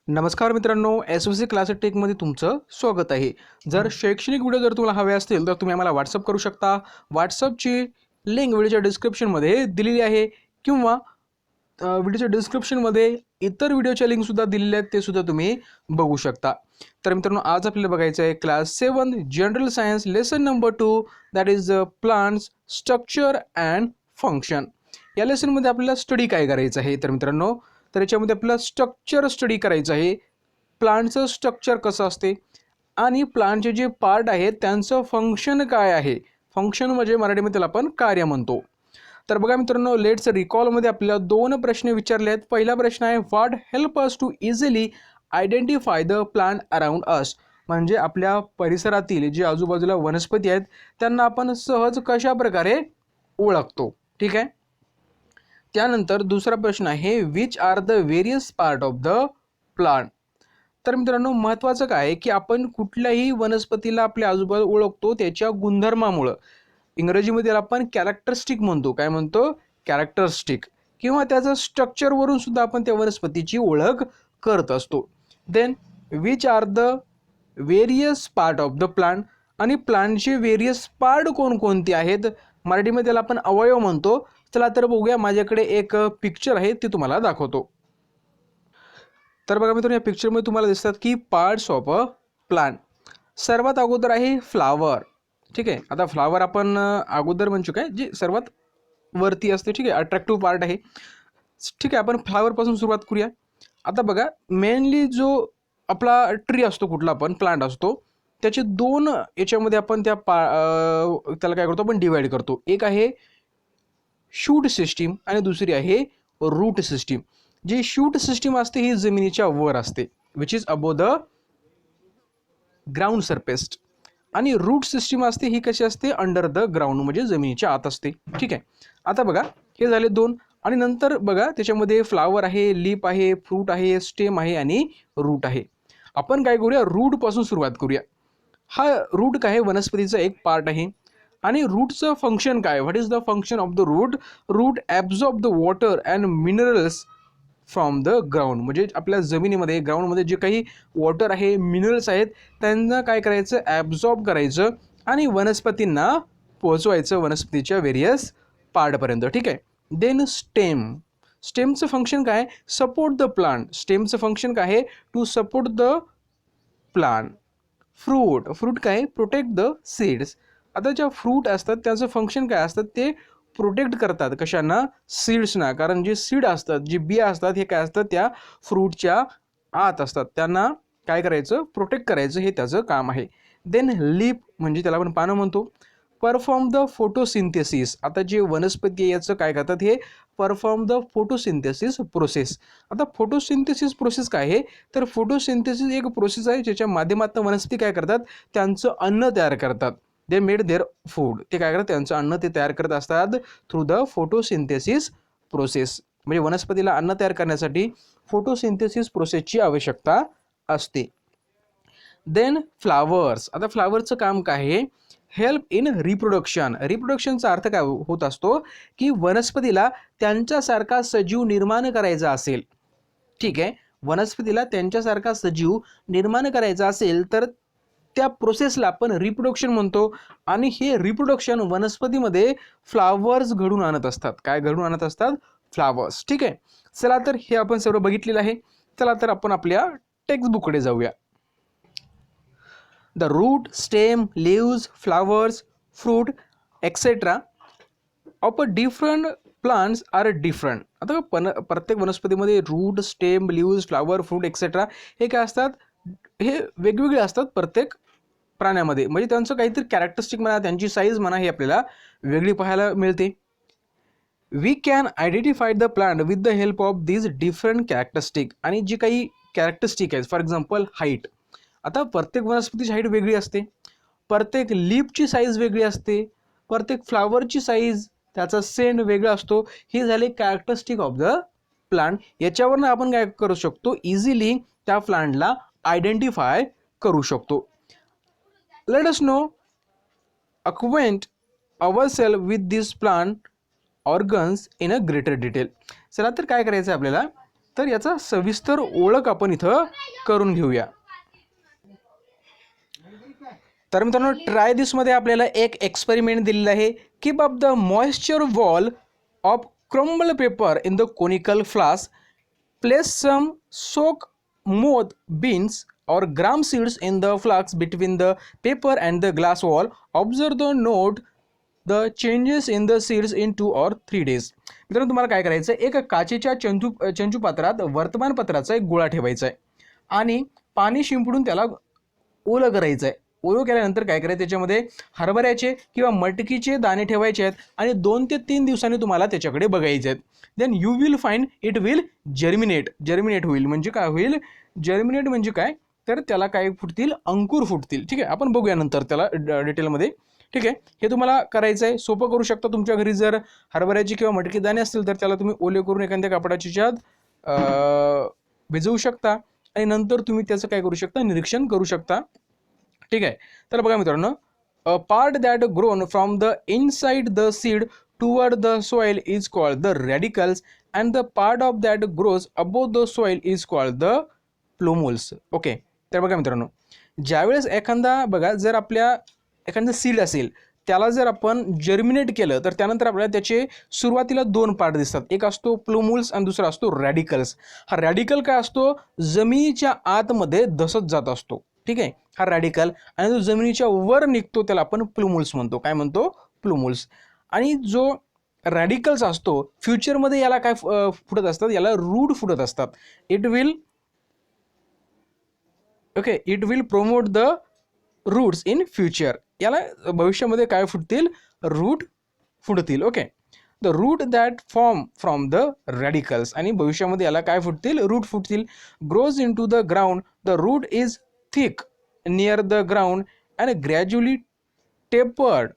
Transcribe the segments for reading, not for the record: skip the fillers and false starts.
नमस्कार मित्रांनो, एस-ओ-सी क्लासेस टेकमध्ये तुमचं स्वागत आहे. जर शैक्षणिक व्हिडिओ जर तुम्हाला हवे असतील तर तुम्ही आम्हाला व्हॉट्सअप करू शकता. व्हॉट्सअपची लिंक व्हिडिओच्या डिस्क्रिप्शनमध्ये दिलेली आहे किंवा व्हिडिओच्या डिस्क्रिप्शनमध्ये इतर व्हिडिओच्या लिंकसुद्धा दिलेल्या आहेत, ते सुद्धा तुम्ही बघू शकता. तर मित्रांनो, आज आपल्याला बघायचं आहे class 7 general science lesson number 2 that is plants structure and function. या लेसनमध्ये आपल्याला स्टडी काय करायचं आहे तर मित्रांनो, तर याच्यामध्ये आपल्याला स्ट्रक्चर स्टडी करायचं आहे. प्लांटचं स्ट्रक्चर कसं असते आणि प्लांटचे जे पार्ट आहेत त्यांचं फंक्शन काय आहे. फंक्शन म्हणजे मराठीमध्ये त्याला आपण कार्य म्हणतो. तर बघा मित्रांनो, लेट्स रिकॉलमध्ये आपल्याला 2 प्रश्न विचारले आहेत. पहिला प्रश्न आहे, what help us to easily identify the plant around us. म्हणजे आपल्या परिसरातील जे आजूबाजूला वनस्पती आहेत त्यांना आपण सहज कशा प्रकारे ओळखतो. ठीक आहे. त्यानंतर दुसरा प्रश्न आहे, which are the various part of the plant. तर मित्रांनो, महत्त्वाचं काय आहे की आपण कुठल्याही वनस्पतीला आपल्या आजूबाजू ओळखतो त्याच्या गुणधर्मामुळं. इंग्रजीमध्ये त्याला आपण कॅरेक्टरिस्टिक म्हणतो. काय म्हणतो? कॅरेक्टरिस्टिक. किंवा त्याचं स्ट्रक्चरवरून सुद्धा आपण त्या वनस्पतीची ओळख करत असतो. Then which are the various part of the plant. आणि प्लांटचे व्हेरियस पार्ट कोणकोणते आहेत. मराठीमध्ये त्याला आपण अवयव म्हणतो. चला तर बघूया, माझ्याकडे एक पिक्चर आहे ते तुम्हाला दाखवतो. तर बघा मित्रांनो, या पिक्चरमध्ये तुम्हाला दिसतात की पार्ट्स ऑफ अ प्लांट. सर्वात अगोदर आहे फ्लावर. ठीक आहे. आता फ्लावर आपण अगोदर म्हणू काय, जे सर्वात वरती असते. ठीक आहे, अट्रॅक्टिव्ह पार्ट आहे. ठीक आहे, आपण फ्लावरपासून सुरुवात करूया. आता बघा, मेनली जो आपला ट्री असतो, कुठला पण प्लांट असतो, त्याचे 2 याच्यामध्ये आपण त्याला काय करतो, आपण डिवाइड करतो. एक आहे शूट सिस्टीम आणि दुसरी आहे रूट सिस्टीम. जी शूट सिस्टीम असते ही जमिनीच्या वर असते, which is above the ground surface. आणि रूट सिस्टीम असते ही कशी असते, अंडर द ग्राउंड, म्हणजे जमिनीच्या आत असते. ठीक आहे. आता बघा, हे झाले 2. आणि नंतर बघा, त्याच्यामध्ये फ्लावर आहे, लीप आहे, फ्रूट आहे, स्टेम आहे आणि रूट आहे. आपण काय करूया, रूट पासून सुरुवात करूया. हा रूट काय आहे, वनस्पतीचा एक पार्ट आहे. आणि रूटचं फंक्शन काय, what is the function of the root. Root absorb the water and minerals from the ground. म्हणजे आपल्या जमिनीमध्ये, ग्राउंडमध्ये जे काही वॉटर आहे, मिनरल्स आहेत, त्यांना काय करायचं, ॲब्झॉर्ब करायचं आणि वनस्पतींना पोहोचवायचं वनस्पतीच्या व्हेरियस पार्टपर्यंत. ठीक आहे. Then stem. स्टेमचं फंक्शन काय, सपोर्ट द प्लांट. स्टेमचं फंक्शन काय आहे, to support the plant. Fruit. Fruit काय, प्रोटेक्ट द सीड्स. आता ज्या फ्रूट असतात त्याचं फंक्शन काय असतात, ते प्रोटेक्ट करतात. कशांना, सीड्सना. कारण जे सीड असतात, जी बिया असतात, हे काय असतात, त्या फ्रूटच्या आत असतात. त्यांना काय करायचं, प्रोटेक्ट करायचं, हे त्याचं काम आहे. देन लीप, म्हणजे त्याला आपण पानं म्हणतो. Perform the photosynthesis. आता जे वनस्पती आहे याचं काय करतात, हे परफॉर्म द फोटोसिंथेसिस प्रोसेस. आता फोटोसिंथेसिस प्रोसेस काय आहे, तर फोटोसिंथेसिस एक प्रोसेस आहे ज्याच्या माध्यमातून वनस्पती काय करतात, त्यांचं अन्न तयार करतात. They made their food. ते काय करतात, त्यांचं अन्न ते तयार करत असतात थ्रू द फोटोसिंथेसिस प्रोसेस. म्हणजे वनस्पतीला अन्न तयार करण्यासाठी फोटोसिंथेसिस प्रोसेसची आवश्यकता असते. Then flowers. आता फ्लावरचं काम काय आहे, हेल्प इन रिप्रोडक्शन. रिप्रोडक्शनचा अर्थ काय होत असतो की वनस्पतीला त्यांच्यासारखा सजीव निर्माण करायचा असेल. ठीक आहे. वनस्पतीला त्यांच्यासारखा सजीव निर्माण करायचा असेल तर त्या प्रोसेसला आपण रिप्रोडक्शन म्हणतो. आणि हे रिप्रोडक्शन वनस्पतीमध्ये फ्लावर्स घडून आणत असतात. काय घडून आणत असतात, फ्लावर्स. ठीक आहे. चला तर हे आपण सर्व बघितलेलं आहे. चला तर आपण आपल्या टेक्स्टबुककडे जाऊया. The root, stem, leaves, flowers, fruit etcetera of a different plants are different. आता प्रत्येक वनस्पतीमध्ये root, stem, leaves, flower, fruit etcetera हे काय असतात, हे वेगवेगळे असतात प्रत्येक प्राण्यामध्ये. म्हणजे त्यांचं काहीतरी कॅरेक्टरिस्टिक म्हणा, त्यांची साईज म्हणा, हे आपल्याला वेगळी पाहायला मिळते. We can identify the plant with the help of these different characteristic. आणि जी काही कॅरेक्टरिस्टिक आहेत, फॉर एक्झाम्पल हाईट. आता प्रत्येक वनस्पतीची हाईट वेगळी असते, प्रत्येक लीफची साईज वेगळी असते, प्रत्येक फ्लावरची साईज, त्याचा सेंट वेगळा असतो. हे झाले कॅरेक्टरिस्टिक ऑफ द प्लांट. याच्यावरनं आपण काय करू शकतो, इझिली त्या प्लांटला आयडेंटिफाय करू शकतो. Let us know acquaint ourselves with this plant organs in a greater detail. चला तर काय करायचं आपल्याला, तर याचा सविस्तर ओळख आपण इथं करून घेऊया. तर मित्रांनो, ट्राय दिसमध्ये आपल्याला एक एक्सपेरिमेंट दिलेला आहे. Keep up the moisture wall of crumble paper in the conical flask. Place some soak moth beans or gram seeds in the flux between the paper and the glass wall. Observe the note the changes in the seeds in 2 or 3 days. मित्रांनो, तुम्हाला काय करायचं आहे, एक काचेच्या चंचू पात्रात वर्तमानपत्राचा एक गोळा ठेवायचा आहे आणि पाणी शिंपडून त्याला ओलं करायचं आहे. ओलं केल्यानंतर काय करायचं, त्याच्यामध्ये हरभऱ्याचे किंवा मटकीचे दाणे ठेवायचे आहेत आणि 2 ते 3 दिवसांनी तुम्हाला त्याच्याकडे बघायचे आहेत. Then you will find it will germinate होईल. म्हणजे काय होईल, जर्मिनेट म्हणजे काय, तर त्याला काय फुटतील, अंकुर फुटतील. ठीक आहे, आपण बघूया नंतर त्याला डिटेलमध्ये. ठीक आहे, हे तुम्हाला करायचं आहे. सोपं करू शकता. तुमच्या घरी जर हरभऱ्याची किंवा मटकी दाणे असतील तर त्याला तुम्ही ओले करून एखाद्या कपड्याच्या ह्याच्यात भिजवू शकता आणि नंतर तुम्ही त्याचं काय करू शकता, निरीक्षण करू शकता. ठीक आहे, तर बघा मित्रांनो, a part that grown from the inside the seed toward the soil is called the radicals and the part of that grows above the soil is called the plumules. Okay, तर बघा मित्रांनो, ज्यावेळेस बघा, जर आपल्या एखादं सीड असेल त्याला जर आपण जर्मिनेट केलं तर त्यानंतर आपल्याला त्याचे सुरुवातीला 2 पार्ट दिसतात. एक असतो प्लुमुल्स आणि दुसरा असतो रॅडिकल्स. हा रॅडिकल काय असतो, जमिनीच्या आतमध्ये धसत जात असतो. ठीक आहे, हा रॅडिकल. आणि जो जमिनीच्या वर निघतो त्याला आपण प्लुमुल्स म्हणतो. काय म्हणतो, प्लुमुल्स. आणि जो रॅडिकल्स असतो फ्युचरमध्ये याला काय फुटत असतात, याला रूट फुटत असतात. It will promote the roots in future. याला भविष्यामध्ये काय फुटतील, रूट फुटतील. Okay, the root that form from the radicals. आणि भविष्यामध्ये याला काय फुटतील, रूट फुटतील. Grows into the ground. The root is thick near the ground and gradually tapered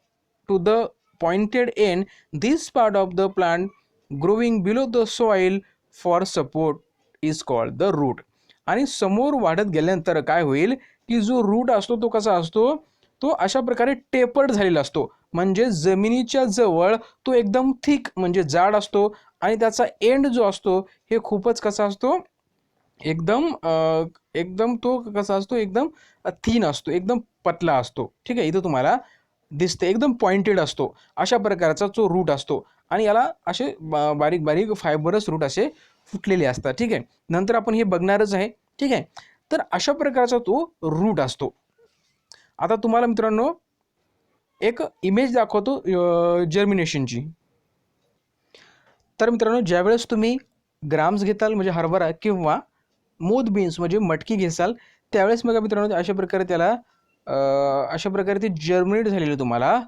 to the pointed end. This part of the plant growing below the soil for support is called the root. आणि समोर वाढत गेल्यानंतर काय होईल की जो route असतो तो कसा असतो, तो अशा प्रकारे टेपर्ड झालेला असतो. म्हणजे जमिनीच्या जवळ तो एकदम थिक म्हणजे जाड असतो आणि त्याचा एंड जो असतो हे खूपच कसा असतो, एकदम तो कसा असतो, एकदम थिन असतो, एकदम पतला असतो. ठीक आहे, इथं तुम्हाला दिसते एकदम पॉइंटेड असतो. अशा प्रकारचा जो रूट असतो आणि याला असे बारीक बारीक फायबरस रूट असे फुटलेले असतात. ठीक आहे, नंतर आपण हे बघणारच आहे. ठीक आहे, तर अशा प्रकारचा तो रूट असतो. आता तुम्हाला मित्रांनो एक इमेज दाखवतो जर्मिनेशनची. तर मित्रांनो, ज्यावेळेस तुम्ही ग्राम्स घेताल म्हणजे हरभरा किंवा मोथ बीन्स म्हणजे मटकी घेसाल त्यावेळेस बघा मित्रांनो अशा प्रकारे त्याला अशा प्रकारे ते जर्मिनेट झालेले तुम्हाला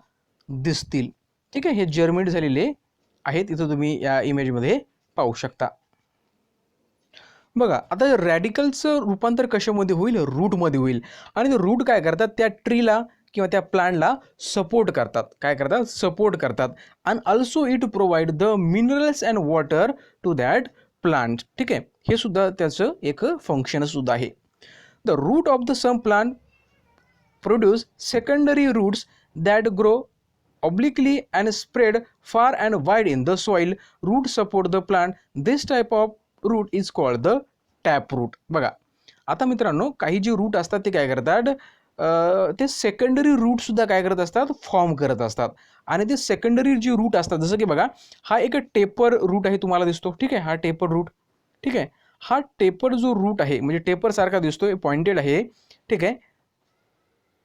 दिसतील. ठीक आहे, हे जर्मिनेट झालेले आहेत. इथं तुम्ही या इमेजमध्ये पाहू शकता. बघा, आता रॅडिकलचं रूपांतर कशामध्ये होईल, रूटमध्ये होईल. आणि ते रूट काय करतात, त्या ट्रीला किंवा त्या प्लांटला सपोर्ट करतात. काय करतात, सपोर्ट करतात. And also it provide the minerals and water to that plant. ठीक आहे, हे सुद्धा त्याचं एक फंक्शन सुद्धा आहे. The root of the some plant produce secondary roots that grow obliquely and spread far and wide in the soil. Root support the plant. This type of root is called the tap root. बघा, आता मित्रांनो काही जे route असतात ते काय करतात, ते सेकंडरी रूट सुद्धा काय करत असतात, फॉर्म करत असतात. आणि ते सेकंडरी जे रूट असतात, जसं की बघा हा एक टेपर रूट आहे तुम्हाला दिसतो. ठीक आहे, हा टेपर रूट. ठीक आहे, हा टेपर जो रूट आहे म्हणजे टेपर सारखा दिसतोय, पॉइंटेड आहे. ठीक आहे,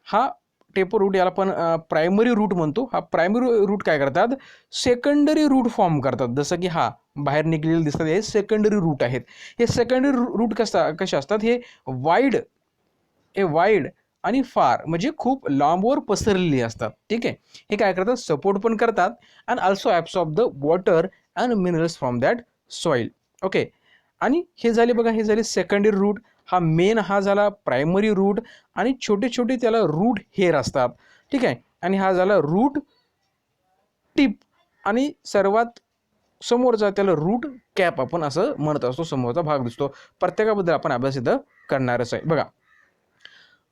हा टेपर रूट याला आपण प्रायमरी रूट म्हणतो. हा प्रायमरी रूट काय करतात, सेकंडरी रूट फॉर्म करतात. जसं की हा बाहेर निघलेले दिसतात हे सेकंडरी रूट आहेत. हे सेकंडरी रूट कसे असतात, हे वाईड आणि फार म्हणजे खूप लांबवर पसरलेली असतात. ठीक आहे, हे काय करतात, सपोर्ट पण करतात and also absorb the water and minerals from that soil. Okay, आणि हे झाले बघा, हे झाले सेकंडरी रूट. हा मेन हा झाला प्रायमरी रूट आणि छोटे छोटे त्याला रूट हेअर असतात. ठीक आहे, आणि हा झाला रूट टिप आणि सर्वात समोरचा त्याला रूट कॅप आपण असं म्हणत असतो. समोरचा भाग दिसतो. प्रत्येकाबद्दल आपण अभ्यास इथं करणारच आहे. बघा,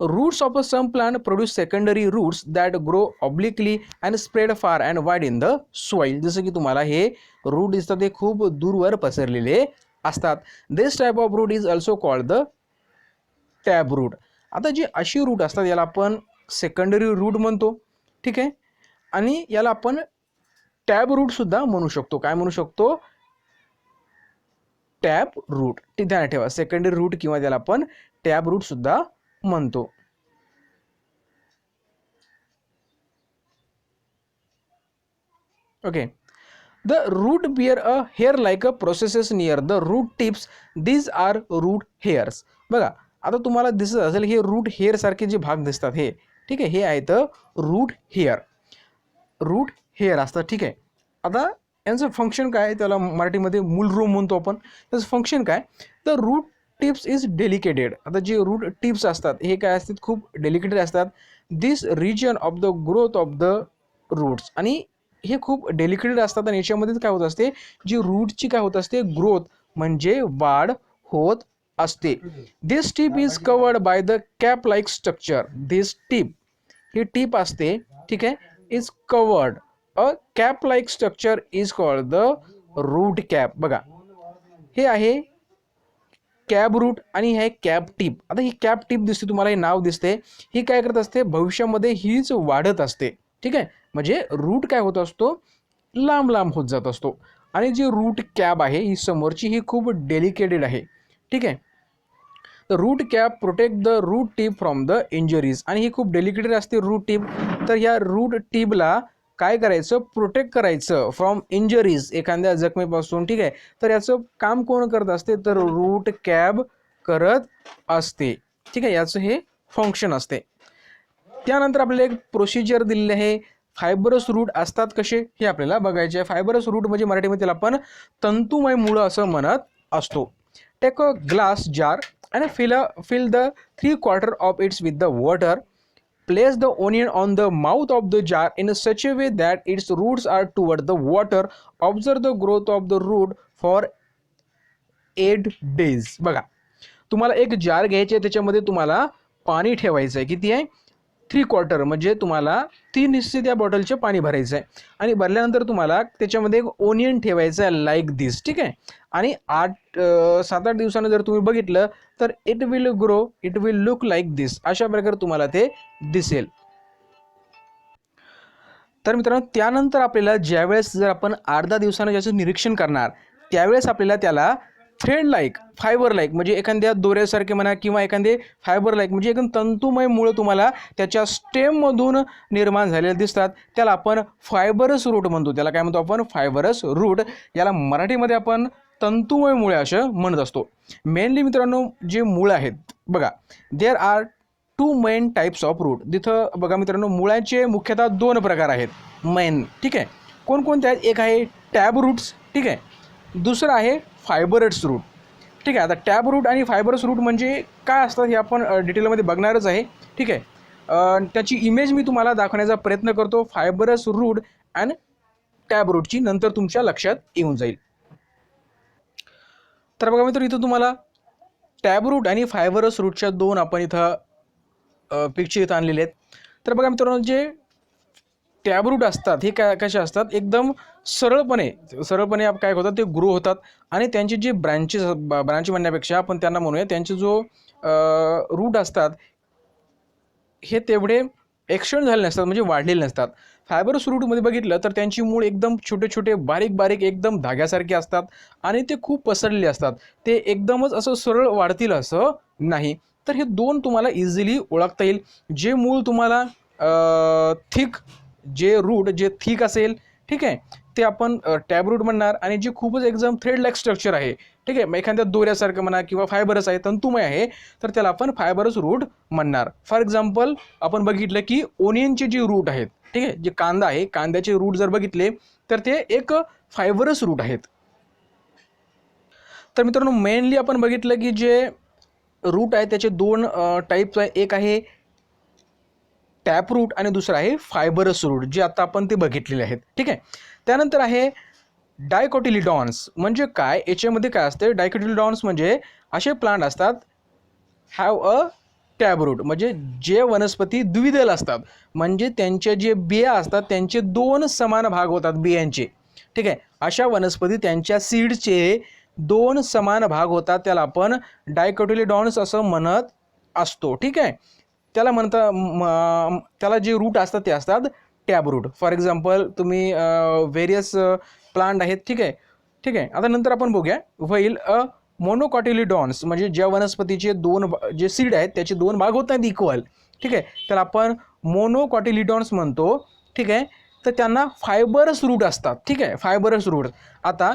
roots of a some plant produce secondary roots that grow obliquely and spread far and wide in the soil. जसं की तुम्हाला हे रूट दिसतात, ते खूप दूरवर पसरलेले असतात. This type of root is also called the tap root. आता जी अशी रूट असतात याला आपण सेकंडरी रूट म्हणतो, ठीक आहे. आणि याला आपण टॅब रूट सुद्धा म्हणू शकतो. काय म्हणू शकतो? Tap root. ते ध्यानात ठेवा, सेकंडरी रूट किंवा त्याला आपण टॅब रूट सुद्धा म्हणतो. Okay. The root bear a hair like a processes near the root tips. These are root hairs. बघा, आता तुम्हाला दिसत असेल हे रूट हेअर सारखे जे भाग दिसतात हे, ठीक आहे, हे आहेत रूट हेअर. रूट हेअर असतात, ठीक आहे. आता यांचं फंक्शन काय, त्याला मराठीमध्ये मूलरोम म्हणतो आपण. त्याचं फंक्शन काय, तर रूट टिप्स इज डेलिकेटेड. आता जे रूट टिप्स असतात हे काय असतात, खूप डेलिकेटेड असतात. This region of the growth of the roots, आणि हे खूप डेलिकेटेड असतात आणि याच्यामध्ये काय होत असते, जी रूटची काय होत असते, ग्रोथ म्हणजे वाढ होत असते. This tip is covered by the cap like structure. This tip, ही टिप असते, ठीक आहे, is covered a cap like structure is called the root cap. बघा, हे आहे कॅब रूट आणि हे कॅप टिप. आता ही कॅप टिप दिसते तुम्हाला, हे नाव दिसते, ही काय करत असते, भविष्यामध्ये हीच वाढत असते, ठीक आहे. म्हणजे रूट काय होत असतो, लांब लांब होत जात असतो. आणि जी रूट कॅब आहे ही समोरची, ही खूप डेलिकेटेड आहे, ठीक आहे. The root cap protect the root tip from the injuries. आणि ही खूप डेलिकेटेड असते रूट टिप. तर या रूट टिपला काय करायचं, प्रोटेक्ट करायचं फ्रॉम इंजरीज, एखाद्या जखमेपासून, ठीक आहे. तर याचं काम कोण करत असते, तर रूट कॅब करत असते, ठीक आहे. याचं हे फंक्शन असते. त्यानंतर आपल्याला एक प्रोसिजर दिलेली आहे. फायबरस रूट असतात कसे हे आपल्याला बघायचे आहे. फायबरस रूट म्हणजे मराठीमध्ये त्याला आपण तंतुमय मुळं असं म्हणत असतो. Take a glass jar and fill the 3/4 of it with the water. Place the onion on the mouth of the jar in such a way that its roots are toward the water. Observe the growth of the root for 8 days. बघा, तुम्हाला एक जार घ्यायचे, त्याच्यामध्ये तुम्हाला पाणी ठेवायचं आहे. किती आहे, 3/4, म्हणजे तुम्हाला 3 हिस्से त्या बॉटलचे पाणी भरायचं आहे. आणि भरल्यानंतर तुम्हाला त्याच्यामध्ये एक ओनियन ठेवायचं आहे लाईक दिस, ठीक आहे. आणि 7-8 दिवसानं जर तुम्ही बघितलं तर it will grow, it will look like this, अशा प्रकारे तुम्हाला ते दिसेल. तर मित्रांनो, त्यानंतर आपल्याला ज्यावेळेस जर आपण 8-10 दिवसानं ज्याचं निरीक्षण करणार, त्यावेळेस आपल्याला त्याला थ्रेड लाईक, फायबर लाईक, म्हणजे एखाद्या दोऱ्यासारखे म्हणा किंवा एखादे फायबर लाईक, म्हणजे एकदम तंतुमय मुळं तुम्हाला त्याच्या स्टेममधून निर्माण झालेले दिसतात. त्याला आपण फायबरस रूट म्हणतो. त्याला काय म्हणतो आपण, फायबरस रूट. याला मराठीमध्ये आपण तंतुमय मुळे असं म्हणत असतो. मेनली मित्रांनो, जे मुळं आहेत बघा, there are 2 main types of root. तिथं बघा मित्रांनो, मुळाचे मुख्यतः 2 प्रकार आहेत मेन, ठीक आहे. कोणकोणते आहेत, एक आहे टॅब रूट्स, ठीक आहे. दुसरं आहे फायबरस रूट, ठीक आहे. आता टॅब रूट आणि फायबरस रूट म्हणजे काय असतात हे आपण डिटेलमध्ये बघणारच आहे, ठीक आहे. त्याची इमेज मी तुम्हाला दाखवण्याचा प्रयत्न करतो, फायबरस रूट अँड टॅब रूटची, नंतर तुमच्या लक्षात येऊन जाईल. तर बघा मित्र, इथं तुम्हाला टॅब रूट आणि फायबरस रूटच्या 2 आपण इथं पिक्चर इथं आणलेले आहेत. तर बघा मित्रांनो, जे टॅब रूट असतात हे काय कसे असतात, एकदम सरळपणे काय होतात, ते ग्रो होतात. आणि त्यांचे जे ब्रांच म्हणण्यापेक्षा आपण त्यांना म्हणूया, त्यांचे जो रूट असतात हे तेवढे एक्सटेंड झाले नसतात, म्हणजे वाढलेले नसतात. फायबरस रूटमध्ये बघितलं तर त्यांची मूळ एकदम छोटे छोटे बारीक बारीक एकदम धाग्यासारखे असतात आणि ते खूप पसरलेले असतात. ते एकदमच असं सरळ वाढतील असं नाही. तर हे 2 तुम्हाला इझिली ओळखता येईल. जे मूळ तुम्हाला थिक, जे रूट जे थिक असेल, ठीक आहे, ते आपण टॅब रूट म्हणणार. आणि जे खूपच एकदम थ्रेड लाईक स्ट्रक्चर आहे, ठीक आहे, मग एखाद्या दोऱ्यासारखं म्हणा किंवा फायबरस आहे, तंतुमय आहे, तर त्याला आपण फायबरस रूट म्हणणार. फॉर एक्झाम्पल, आपण बघितलं की ओनियनचे जे रूट आहेत, ठीक आहे, जे कांदा आहे, कांद्याचे रूट जर बघितले तर ते एक फायबरस रूट आहेत. तर मित्रांनो, मेनली आपण बघितलं की जे रूट आहे त्याचे 2 टाईप्स आहे. एक आहे टॅप रूट आणि दुसरा आहे फायबरस रूट, जे आता आपण ते बघितलेले आहेत, ठीक आहे. त्यानंतर आहे डायकोटिलिडॉन्स. म्हणजे काय, याच्यामध्ये काय असते, डायकोटिलिडॉन्स म्हणजे असे प्लांट असतात हॅव अ टॅब रूट, म्हणजे जे वनस्पती द्विदल असतात, म्हणजे त्यांचे जे बिया असतात त्यांचे 2 समान भाग होतात बियांचे, ठीक आहे. अशा वनस्पती त्यांच्या सीडचे दोन समान भाग होतात त्याला आपण डायकोटिलेडॉन्स असं म्हणत असतो. ठीक आहे, त्याला त्याला जे रूट असतात ते असतात टॅब रूट. फॉर एक्झाम्पल तुम्ही व्हेरियस प्लांट आहेत. ठीक आहे, ठीक आहे. आता नंतर आपण बघूया व्हाईल अ मोनोकॉटिलिडॉन्स म्हणजे ज्या वनस्पतीचे जे सीड आहेत त्याचे दोन भाग होत नाहीत इक्वल. ठीक आहे, तर आपण मोनोकॉटिलिडॉन्स म्हणतो. ठीक आहे, तर त्यांना फायबरस रूट असतात. ठीक आहे, फायबरस रूट. आता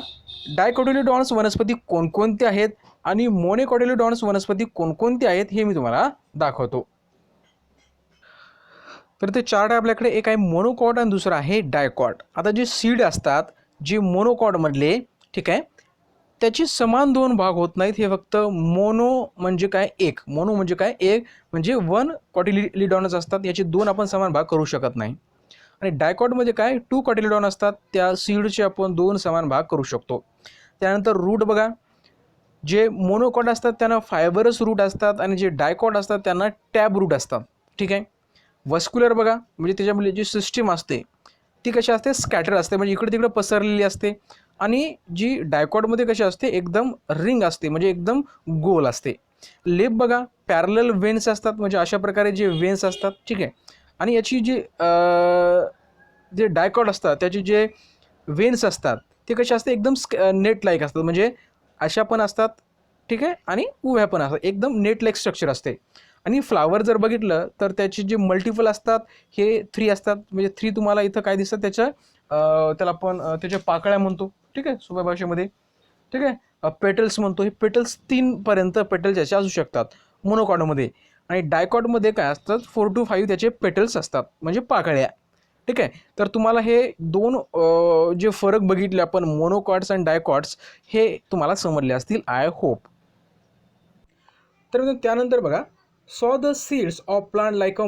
डायकोटिलिडॉन्स वनस्पती कोणकोणते आहेत आणि मोनोकॉटिलिडॉन्स वनस्पती कोणकोणते आहेत हे मी तुम्हाला दाखवतो. तर ते चार्ट आहे आपल्याकडे. एक आहे मोनोकॉट आणि दुसरा आहे डायकॉट. आता जे सीड असतात जे मोनोकॉटमधले, ठीक आहे, त्याची समान दोन भाग होत नाहीत. हे फक्त मोनो म्हणजे काय एक, मोनो म्हणजे काय एक, म्हणजे वन कॉटिलिडॉनच असतात. याचे दोन आपण समान भाग करू शकत नाही. आणि डायकॉटमध्ये काय टू कॉटिलिडॉन असतात, त्या सीडचे आपण दोन समान भाग करू शकतो. त्यानंतर रूट बघा, जे मोनोकॉट असतात त्यांना फायबरस रूट असतात आणि जे डायकॉट असतात त्यांना टॅब रूट असतात. ठीक आहे, वस्क्युलर बघा, म्हणजे त्याच्यामध्ये जी सिस्टीम असते ती कशी असते, स्कॅटर असते, म्हणजे इकडे तिकडे पसरलेली असते. आणि जी डायकॉटमध्ये कशी असते, एकदम रिंग असते, म्हणजे एकदम गोल असते. लिप बघा, पॅरलल वेन्स असतात, म्हणजे अशा प्रकारे जे वेन्स असतात. ठीक आहे, आणि याची जे डायकॉट असतात त्याचे जे वेन्स असतात ते कसे असते, एकदम नेट लाईक असतात, म्हणजे अशा पण असतात. ठीक आहे, आणि उभ्या पण असतात, एकदम नेट लाईक स्ट्रक्चर असते. आणि फ्लावर जर बघितलं तर त्याचे जे मल्टिपल असतात हे 3 असतात, म्हणजे 3 तुम्हाला इथं काय दिसतात त्याला आपण त्याच्या पाकळ्या म्हणतो. ठीक आहे, सोप्या भाषेमध्ये. ठीक आहे, पेटल्स म्हणतो. हे पेटल्स 3 पर्यंत पेटल्स याचे असू शकतात मोनोकॉटमध्ये. आणि डायकॉटमध्ये काय असतात 4 to 5 त्याचे पेटल्स असतात, म्हणजे पाकळ्या. ठीक आहे, तर तुम्हाला हे दोन जे फरक बघितले आपण मोनोकॉट्स आणि डायकॉट्स हे तुम्हाला समजले असतील, आय होप. तर त्यानंतर बघा, सॉ the seeds of plant like a